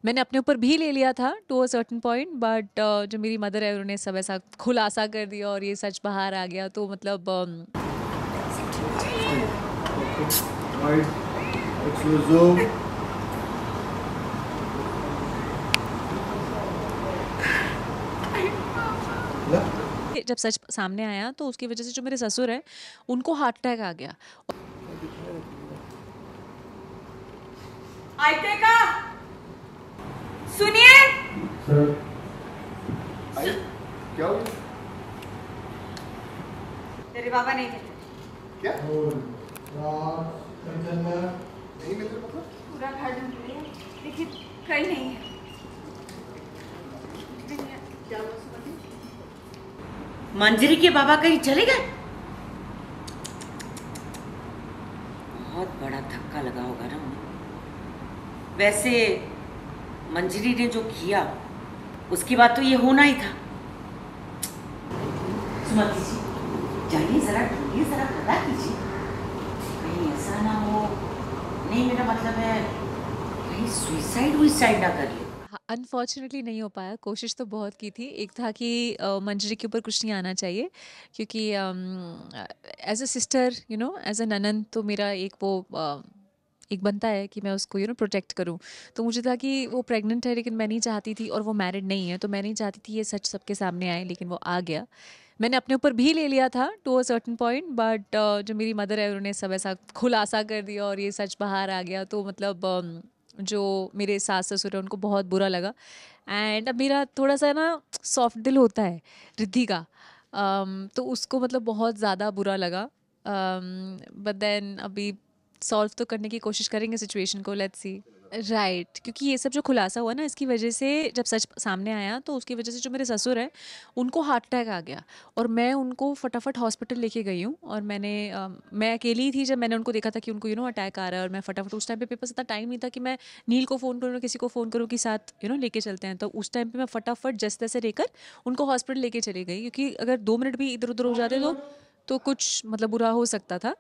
मैंने अपने ऊपर भी ले लिया था to a certain point, but जो मेरी मदर है उन्होंने सब ऐसा खुलासा कर दिया और ये सच बाहर आ गया, तो मतलब जब सच सामने आया तो उसकी वजह से जो मेरे ससुर हैं उनको हार्ट अटैक आ गया। आयते का सुनिए। क्या हुआ? तेरे बाबा नहीं थे क्या? नहीं मिल रहा मतलब? पूरा घर ढूंढ लिया लेकिन कहीं नहीं है। मंजरी के बाबा कहीं चले गए? बहुत बड़ा धक्का लगा होगा ना उन्हें। वैसे मंजरी ने जो किया उसके बाद तो ये होना ही था। सुमति जी जाइए, जरा ढूंढिए, जरा पता कीजिए कहीं ऐसा ना हो। नहीं, मेरा मतलब है कहीं सुइसाइड ना कर ले। अनफॉर्चुनेटली नहीं हो पाया, कोशिश तो बहुत की थी। एक था कि मंजरी के ऊपर कुछ नहीं आना चाहिए, क्योंकि as a sister as a nun तो मेरा एक बनता है कि मैं उसको प्रोटेक्ट करूं। तो मुझे था कि वो प्रेग्नेंट है लेकिन मैं नहीं चाहती थी, और वो मैरिड नहीं है, तो मैं नहीं चाहती थी ये सच सबके सामने आए, लेकिन वो आ गया। मैंने अपने ऊपर भी ले लिया था to a certain point, but जो मेरी मदर है उन्होंने सब ऐसा खुलासा कर दिया और ये सच बाहर आ गया, तो मतलब जो मेरे सास ससुर है उनको बहुत बुरा लगा। एंड अब मेरा थोड़ा सा ना सॉफ्ट दिल होता है रिद्धि का, तो उसको मतलब बहुत ज़्यादा बुरा लगा। बट देन अभी सॉल्व तो करने की कोशिश करेंगे सिचुएशन को, लेट्स सी। राइट, क्योंकि ये सब जो खुलासा हुआ ना, इसकी वजह से जब सच सामने आया तो उसकी वजह से जो मेरे ससुर हैं उनको हार्ट अटैक आ गया, और मैं उनको फटाफट हॉस्पिटल लेके गई हूँ। और मैं अकेली ही थी जब मैंने उनको देखा था कि उनको अटैक आ रहा है, और मैं फटाफट उस टाइम पे मेरे पास इतना टाइम नहीं था कि मैं नील को फ़ोन करूँ, किसी को फ़ोन करूँ कि साथ लेके चलते हैं। तो उस टाइम पे मैं फटाफट जैसे तैसे लेकर उनको हॉस्पिटल लेके चली गई, क्योंकि अगर 2 मिनट भी इधर उधर हो जाते तो कुछ मतलब बुरा हो सकता था।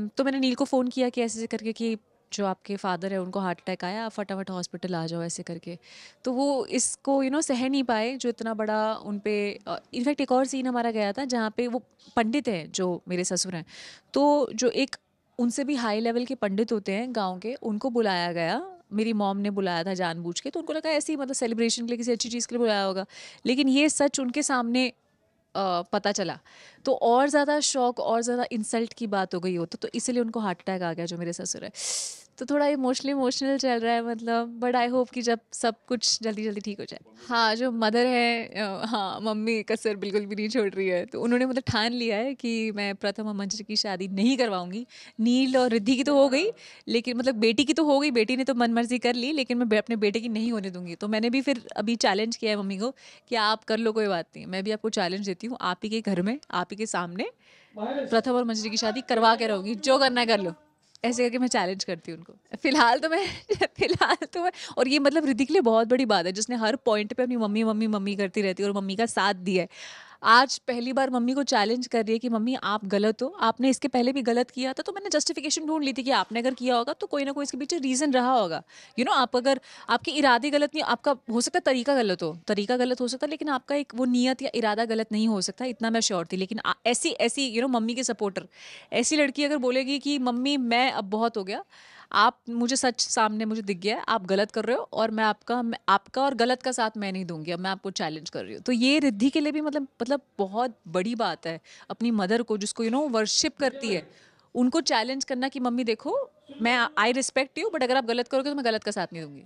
तो मैंने नील को फ़ोन किया कि ऐसे ऐसे करके कि जो आपके फादर है उनको हार्ट अटैक आया, आप फटाफट हॉस्पिटल आ जाओ ऐसे करके। तो वो इसको सह नहीं पाए, जो इतना बड़ा उन पे। इनफैक्ट एक और सीन हमारा गया था जहाँ पे वो पंडित हैं जो मेरे ससुर हैं, तो जो एक उनसे भी हाई लेवल के पंडित होते हैं गांव के, उनको बुलाया गया। मेरी मॉम ने बुलाया था जानबूझ के, तो उनको लगा ऐसे ही मतलब सेलिब्रेशन के लिए, किसी अच्छी चीज़ के लिए बुलाया होगा, लेकिन ये सच उनके सामने पता चला, तो और ज़्यादा शॉक और ज़्यादा इंसल्ट की बात हो गई हो, तो इसलिए उनको हार्ट अटैक आ गया जो मेरे ससुर है। तो थोड़ा इमोशनल चल रहा है मतलब, बट आई होप कि जब सब कुछ जल्दी जल्दी ठीक हो जाए। हाँ, जो मदर है, हाँ मम्मी कसर बिल्कुल भी नहीं छोड़ रही है, तो उन्होंने मतलब ठान लिया है कि मैं प्रथम और मंजरी की शादी नहीं करवाऊंगी। नील और रिद्धि की तो हो गई, लेकिन मतलब बेटी की तो हो गई, बेटी ने तो मन मर्जी कर ली, लेकिन मैं अपने बेटे की नहीं होने दूंगी। तो मैंने भी फिर अभी चैलेंज किया है मम्मी को कि आप कर लो, कोई बात नहीं, मैं भी आपको चैलेंज देती हूँ, आप ही के घर में, आप ही के सामने प्रथम और मंजरी की शादी करवा के रहूंगी, जो करना है कर लो, ऐसे करके मैं चैलेंज करती हूँ उनको। फिलहाल तो मैं और ये मतलब रिद्धि के लिए बहुत बड़ी बात है, जिसने हर पॉइंट पे अपनी मम्मी मम्मी मम्मी करती रहती है और मम्मी का साथ दिया है। आज पहली बार मम्मी को चैलेंज कर रही है कि मम्मी आप गलत हो, आपने इसके पहले भी गलत किया था, तो मैंने जस्टिफिकेशन ढूंढ ली थी कि आपने अगर किया होगा तो कोई ना कोई इसके पीछे रीज़न रहा होगा। आप अगर आपके इरादे गलत नहीं, आपका हो सकता है तरीका गलत हो सकता है, लेकिन आपका एक वो नियत या इरादा गलत नहीं हो सकता, इतना मैं श्योर थी। लेकिन ऐसी ऐसी मम्मी के सपोर्टर, ऐसी लड़की अगर बोलेगी कि मम्मी मैं अब बहुत हो गया, आप मुझे सच सामने मुझे दिख गया है, आप गलत कर रहे हो, और मैं आपका और गलत का साथ मैं नहीं दूंगी, अब मैं आपको चैलेंज कर रही हूँ, तो ये रिद्धि के लिए भी मतलब बहुत बड़ी बात है। अपनी मदर को, जिसको वर्शिप करती है, उनको चैलेंज करना कि मम्मी देखो, मैं आई रिस्पेक्ट यू, बट अगर आप गलत करोगे तो मैं गलत का साथ नहीं दूंगी।